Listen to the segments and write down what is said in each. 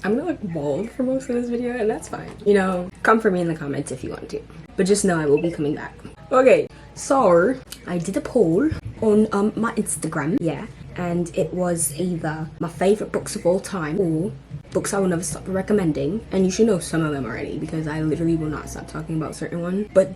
I'm gonna look bald for most of this video, and that's fine. You know, come for me in the comments if you want to. But just know I will be coming back. Okay, so I did a poll on my Instagram, yeah, and it was either my favorite books of all time or books I will never stop recommending. And you should know some of them already because I literally will not stop talking about certain ones. But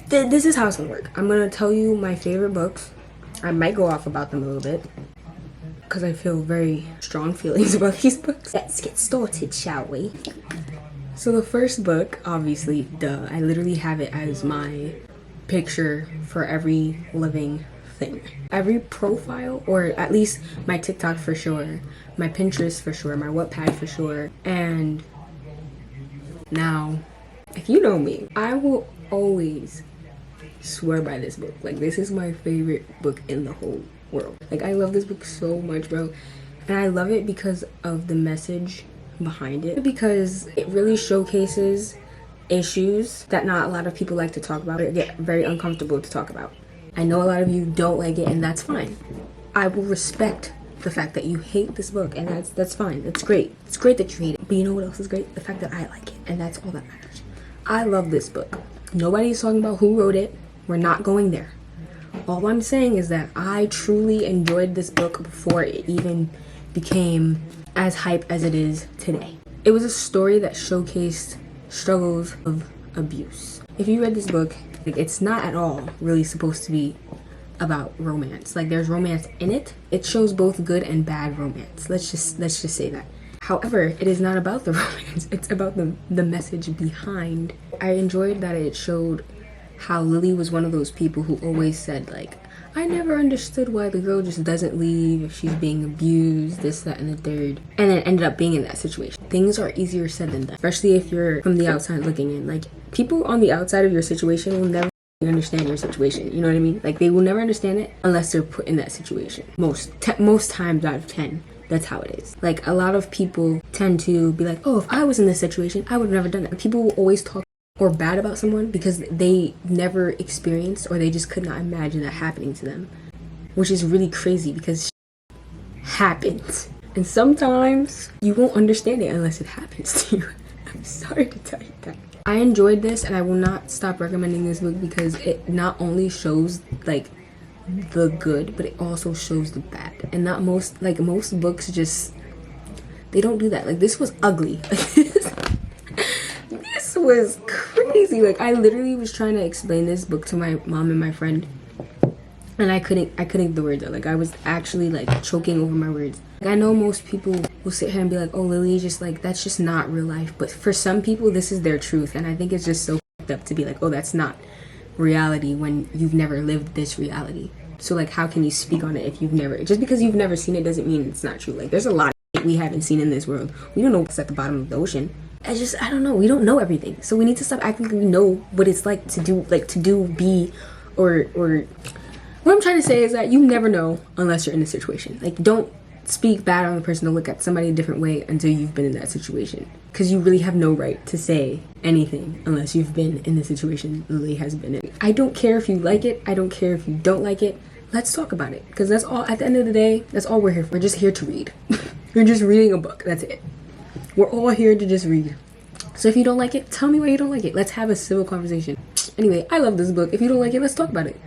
this is how it's gonna work. I'm gonna tell you my favorite books. I might go off about them a little bit because I feel very strong feelings about these books. Let's get started, shall we? So the first book, obviously, duh, I literally have it as my picture for every living thing. Every profile, or at least my TikTok for sure, my Pinterest for sure, my Wattpad for sure, and now, if you know me, I will always swear by this book. Like, this is my favorite book in the whole world. Like, I love this book so much, bro. And I love it because of the message behind it, because it really showcases issues that not a lot of people like to talk about or get very uncomfortable to talk about. I know a lot of you don't like it, and that's fine. I will respect the fact that you hate this book, and that's fine. That's great. It's great that you hate it. But you know what else is great? The fact that I like it, and that's all that matters. I love this book. Nobody's talking about who wrote it. We're not going there. All I'm saying is that I truly enjoyed this book before it even became as hype as it is today. It was a story that showcased struggles of abuse. If you read this book, it's not at all really supposed to be about romance. Like, there's romance in it. It shows both good and bad romance. Let's just say that. However, it is not about the romance. It's about the message behind. I enjoyed that it showed how Lily was one of those people who always said, like, I never understood why the girl just doesn't leave if she's being abused, this, that, and the third. And then ended up being in that situation. Things are easier said than done, especially if you're from the outside looking in. Like, people on the outside of your situation will never understand your situation. You know what I mean? Like, they will never understand it unless they're put in that situation. Most times out of 10. That's how it is. Like, a lot of people tend to be like, oh, if I was in this situation, I would have never done that. People will always talk or bad about someone because they never experienced or they just could not imagine that happening to them, which is really crazy because happens, and sometimes you won't understand it unless it happens to you. I'm sorry to tell you that. I enjoyed this, and I will not stop recommending this book because it not only shows like the good, but it also shows the bad. And not most books just, they don't do that. Like, this was ugly. This was crazy. Like, I literally was trying to explain this book to my mom and my friend, and I couldn't get the words out. Like, I was actually like choking over my words. Like, I know most people will sit here and be like, oh, Lily, just like, that's just not real life. But for some people, this is their truth, and I think it's just so f***ed up to be like, oh, that's not reality when you've never lived this reality. So, like, how can you speak on it if you've never, just because you've never seen it doesn't mean it's not true. Like, there's a lot of shit we haven't seen in this world. We don't know what's at the bottom of the ocean. I don't know, we don't know everything, so we need to stop acting like we know what it's like to be or what I'm trying to say is that you never know unless you're in a situation. Like, don't speak bad on the person to look at somebody a different way until you've been in that situation, because you really have no right to say anything unless you've been in the situation Lily has been in. I don't care if you like it, I don't care if you don't like it. Let's talk about it, because that's all, at the end of the day, that's all we're here for. We're just here to read. We're just reading a book, that's it. We're all here to just read. So if you don't like it, tell me why you don't like it. Let's have a civil conversation. Anyway, I love this book. If you don't like it, let's talk about it.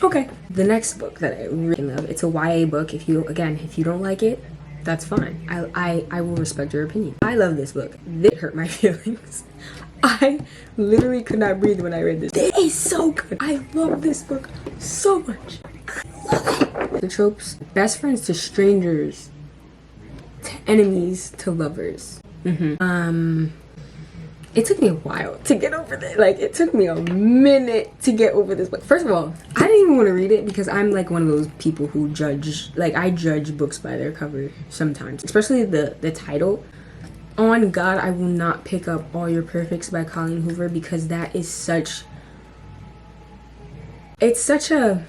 Okay. The next book that I really love, it's a YA book. If you don't like it, that's fine. I will respect your opinion. I love this book. This hurt my feelings. I literally could not breathe when I read this. It is so good. I love this book so much. I love it. The tropes: best friends to strangers, to enemies to lovers. It took me a while to get over this. Like, it took me a minute to get over this book. First of all, I didn't even want to read it because I'm like one of those people who judge, like, I judge books by their cover sometimes, especially the title. On God, I will not pick up All Your Perfects by Colleen Hoover, because that is such a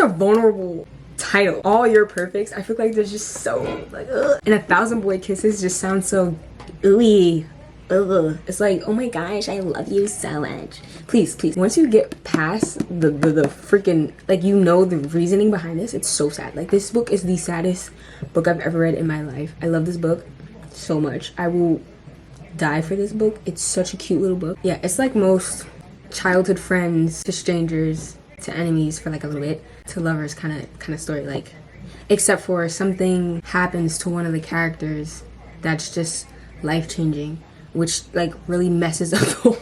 vulnerable title. All Your Perfects, I feel like they're just so like, ugh. And 1,000 Boy Kisses just sounds so ooey. Ugh. It's like, oh my gosh, I love you so much. Please, once you get past the freaking, like, you know, the reasoning behind this, it's so sad. Like, this book is the saddest book I've ever read in my life. I love this book. so much. I will die for this book. It's such a cute little book. Yeah, it's like most childhood friends to strangers to enemies for like a little bit to lovers kind of story, like, except for something happens to one of the characters that's just life-changing, which like really messes up the whole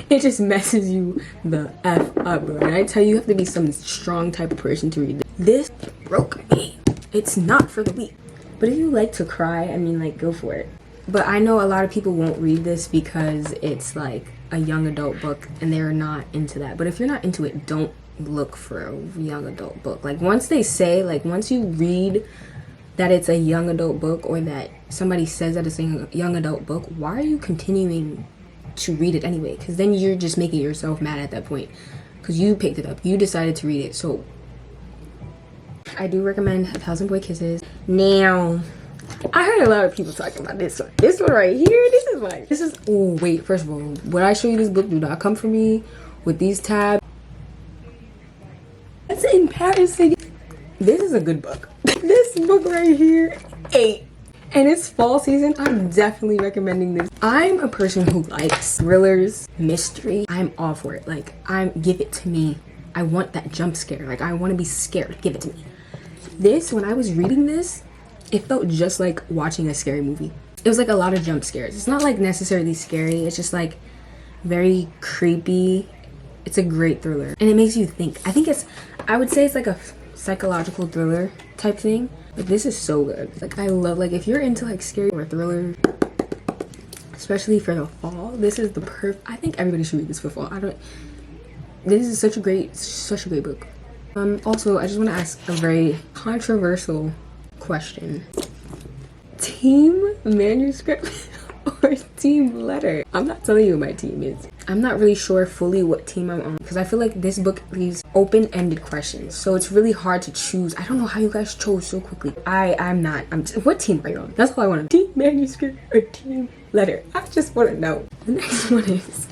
it just messes you the F up, bro. And I tell you, you have to be some strong type of person to read this. This broke me. It's not for the weak. But if you like to cry, I mean, like, go for it. But I know a lot of people won't read this because it's like a young adult book and they're not into that. But if you're not into it, don't look for a young adult book. Like, once they say, like, once you read that it's a young adult book, or that somebody says that it's a young adult book, why are you continuing to read it anyway? Because then you're just making yourself mad at that point, because you picked it up, you decided to read it. So I do recommend 1,000 Boy Kisses. Now, I heard a lot of people talking about this one. This one right here, oh wait, first of all, when I show you this book, do not come for me with these tabs. That's embarrassing. This is a good book. This book right here, 8. And it's fall season. I'm definitely recommending this. I'm a person who likes thrillers, mystery. I'm all for it. Like, give it to me. I want that jump scare. Like, I want to be scared. Give it to me. This, when I was reading this, it felt just like watching a scary movie. It was like a lot of jump scares. It's not like necessarily scary. It's just like very creepy. It's a great thriller. And it makes you think. I would say it's like a psychological thriller type thing. Like, this is so good. Like, I love, like, if you're into like scary or thriller, especially for the fall, this is the I think everybody should read this for fall. This is such a great book. Also, I just want to ask a very controversial question. Team manuscript or team letter? I'm not telling you what my team is. I'm not really sure fully what team I'm on, because I feel like this book leaves open-ended questions, so it's really hard to choose. I don't know how you guys chose so quickly. What team are you on? That's all I want to know. Team manuscript or team letter? I just want to know. The next one is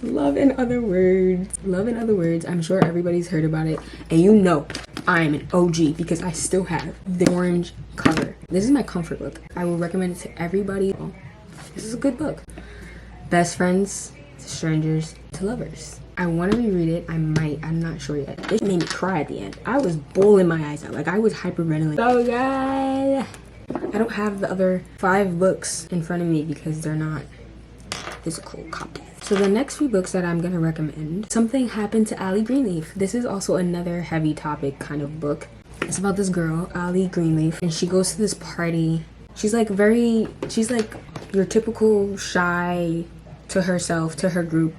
Love in Other Words. Love in Other Words. I'm sure everybody's heard about it, and you know I'm an OG because I still have the orange cover. This is my comfort book. I will recommend it to everybody. This is a good book. Best friends to strangers to lovers. I want to reread it. I might. I'm not sure yet. It made me cry at the end. I was bawling my eyes out. Like, I was hyperventilating. Oh god. I don't have the other 5 books in front of me because they're not physical copies. So the next few books that I'm going to recommend, Something Happened to Allie Greenleaf. This is also another heavy topic kind of book. It's about this girl, Allie Greenleaf, and she goes to this party. She's like your typical shy, to herself, to her group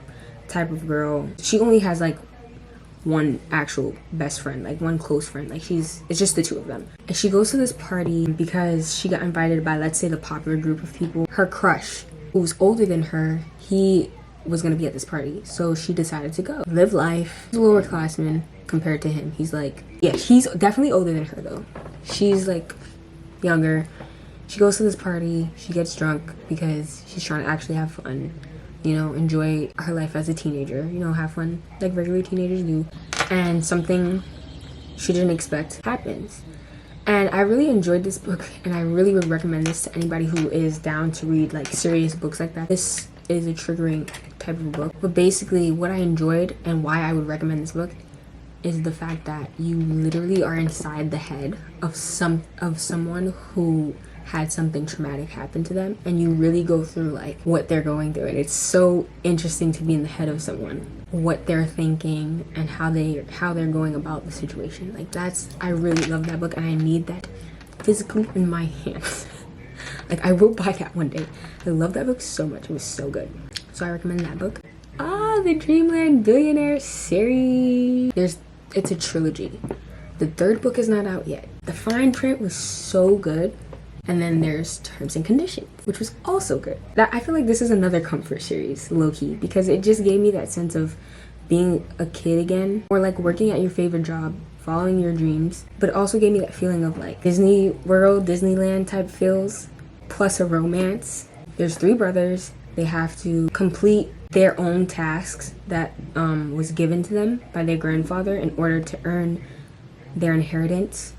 type of girl. She only has like one actual best friend, like one close friend. Like, it's just the two of them. And she goes to this party because she got invited by, let's say, the popular group of people. Her crush, who's older than her, he was gonna be at this party, so she decided to go live life. He's a lower classman compared to him. He's like, yeah, he's definitely older than her though. She's like younger. She goes to this party. She gets drunk because she's trying to actually have fun, you know, enjoy her life as a teenager, you know, have fun like regular teenagers do. And something she didn't expect happens. And I really enjoyed this book, and I really would recommend this to anybody who is down to read like serious books like that. This is a triggering type of book, but basically what I enjoyed and why I would recommend this book is the fact that you literally are inside the head of someone who had something traumatic happen to them, and you really go through like what they're going through. And it's so interesting to be in the head of someone, what they're thinking and how they're going about the situation. Like, I really love that book, and I need that physically in my hands. Like, I will buy that one day. I love that book so much. It was so good. So I recommend that book. The Dreamland Billionaire series. It's a trilogy. The 3rd book is not out yet. The fine print was so good. And then there's Terms and Conditions, which was also good. I feel like this is another comfort series, low-key, because it just gave me that sense of being a kid again, or like working at your favorite job, following your dreams. But it also gave me that feeling of like Disney World, Disneyland type feels, plus a romance. There's 3 brothers. They have to complete their own tasks that was given to them by their grandfather in order to earn their inheritance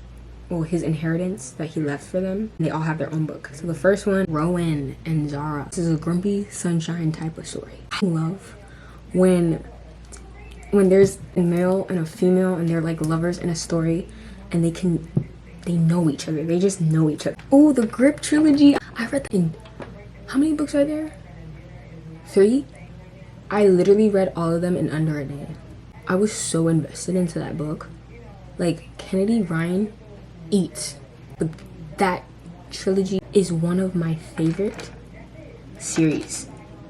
well, his inheritance that he left for them. They all have their own book. So the first one, Rowan and Zara. This is a grumpy sunshine type of story. I love when there's a male and a female and they're like lovers in a story and they know each other. They just know each other. Oh, the Grip trilogy. I read that in, how many books are there? 3? I literally read all of them in under a day. I was so invested into that book. Like, Kennedy Ryan eats. But that trilogy is one of my favorite series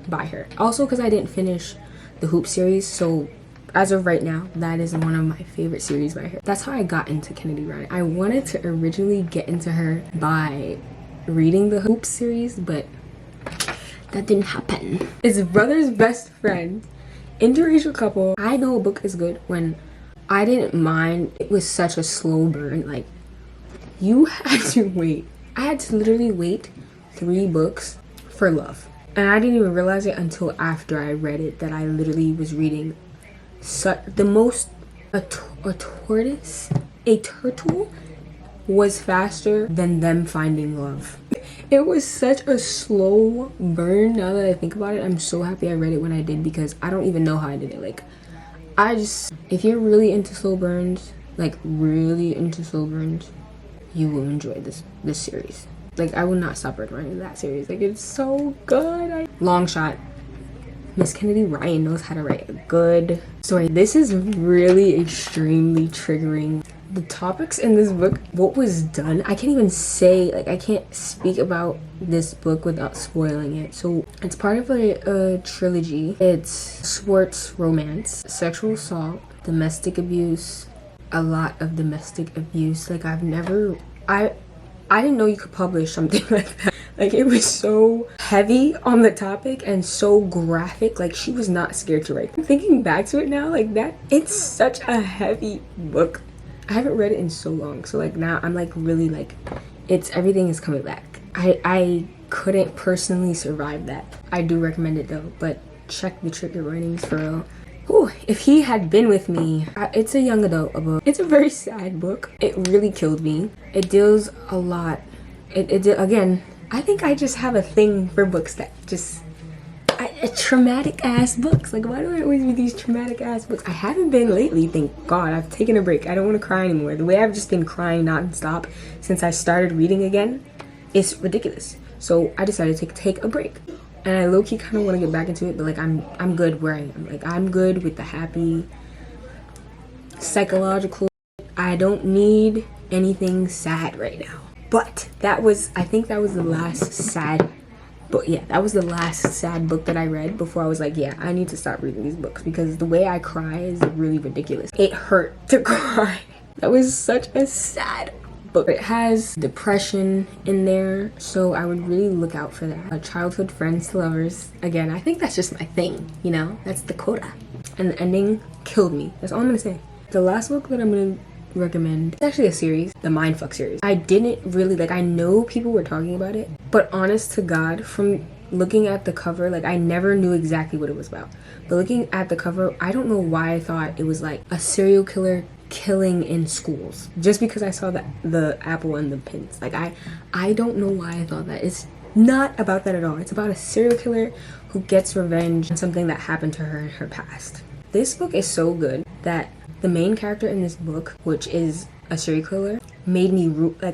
by her. Also because I didn't finish the Hoop series, so as of right now, that is one of my favorite series by her. That's how I got into Kennedy Ryan. I wanted to originally get into her by reading the Hoop series, but that didn't happen. His brother's best friend, interracial couple. I know a book is good when I didn't mind. It was such a slow burn. Like, you had to wait. I had to literally wait 3 books for love. And I didn't even realize it until after I read it that I literally was reading a turtle was faster than them finding love. It was such a slow burn. Now that I think about it, I'm so happy I read it when I did, because I don't even know how I did it. Like, if you're really into slow burns, like really into slow burns, you will enjoy this series. Like, I will not stop recommending that series. Like, it's so good. Long shot. Miss Kennedy Ryan knows how to write a good story. This is really extremely triggering. The topics in this book, what was done, I can't even say, like, I can't speak about this book without spoiling it. So it's part of a trilogy. It's sports romance, sexual assault, domestic abuse, a lot of domestic abuse. Like, I didn't know you could publish something like that. Like, it was so heavy on the topic and so graphic. Like, she was not scared to write. Thinking back to it now, like, that, it's such a heavy book. I haven't read it in so long, so like now I'm like really like, everything is coming back. I couldn't personally survive that. I do recommend it though, but check the trigger warnings for real. Whew, if he had been with me. It's a young adult book. It's a very sad book. It really killed me. It deals a lot. Again, I think I just have a thing for books that just traumatic ass books. Like, why do I always read these traumatic ass books? I haven't been lately, thank God. I've taken a break. I don't want to cry anymore. The way I've just been crying non-stop since I started reading again is ridiculous. So I decided to take a break, and I low-key kind of want to get back into it, but like I'm good where I am. Like, I'm good with the happy psychological. I don't need anything sad right now. But I think that was the last sad. But yeah, that was the last sad book that I read before I was like, yeah, I need to stop reading these books, because the way I cry is really ridiculous. It hurt to cry. That was such a sad book. It has depression in there, so I would really look out for that. Childhood friends to lovers. Again, I think that's just my thing, you know? That's the quota. And the ending killed me. That's all I'm gonna say. The last book that I'm gonna recommend, it's actually a series, the Mindfuck series. I didn't really, like, I know people were talking about it, but honest to God, from looking at the cover, like, I never knew exactly what it was about. But looking at the cover, I don't know why I thought it was like a serial killer killing in schools, just because I saw the apple and the pins. Like, I don't know why I thought that. It's not about that at all. It's about a serial killer who gets revenge on something that happened to her in her past. This book is so good that the main character in this book, which is a serial killer, made me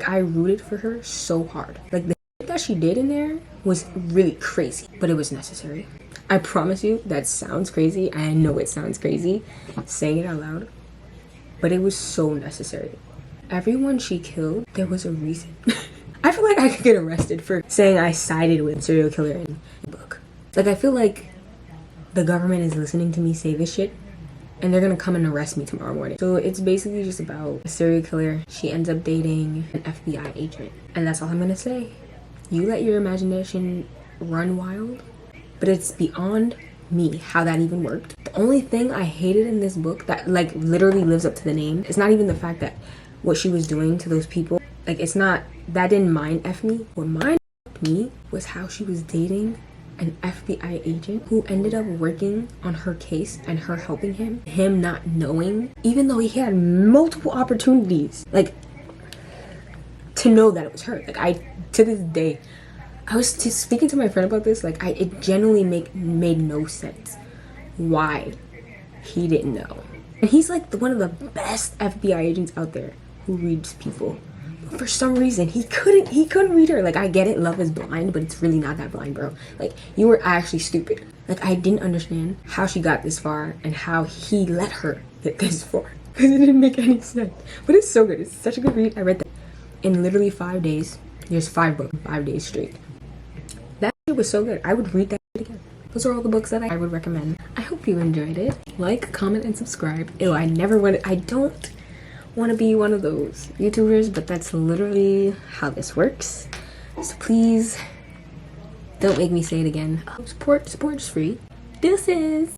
I rooted for her so hard. Like, the shit that she did in there was really crazy, but it was necessary. I promise you, that sounds crazy. I know it sounds crazy saying it out loud, but it was so necessary. Everyone she killed, there was a reason. I feel like I could get arrested for saying I sided with a serial killer in the book. Like, I feel like the government is listening to me say this shit, and they're gonna come and arrest me tomorrow morning. So it's basically just about a serial killer. She ends up dating an FBI agent, and that's all I'm gonna say. You let your imagination run wild, but it's beyond me how that even worked. The only thing I hated in this book that like literally lives up to the name, it's not even the fact that what she was doing to those people, like, it's not, that didn't mind F me. What mind me was how she was dating an FBI agent who ended up working on her case and her helping him not knowing, even though he had multiple opportunities. Like, to know that it was her. Like, I, to this day, I was just speaking to my friend about this. Like, it genuinely made no sense why he didn't know. And he's like one of the best FBI agents out there who reads people. But for some reason, he couldn't read her. Like, I get it, love is blind, but it's really not that blind, bro. Like, you were actually stupid. Like, I didn't understand how she got this far and how he let her get this far. Because it didn't make any sense. But it's so good. It's such a good read. I read that in literally 5 days. There's 5 books, 5 days straight. That shit was so good. I would read that again. Those are all the books that I would recommend. I hope you enjoyed it. Like, comment, and subscribe. Ew, I don't want to be one of those YouTubers, but that's literally how this works. So please, don't make me say it again. Support is free. Deuces!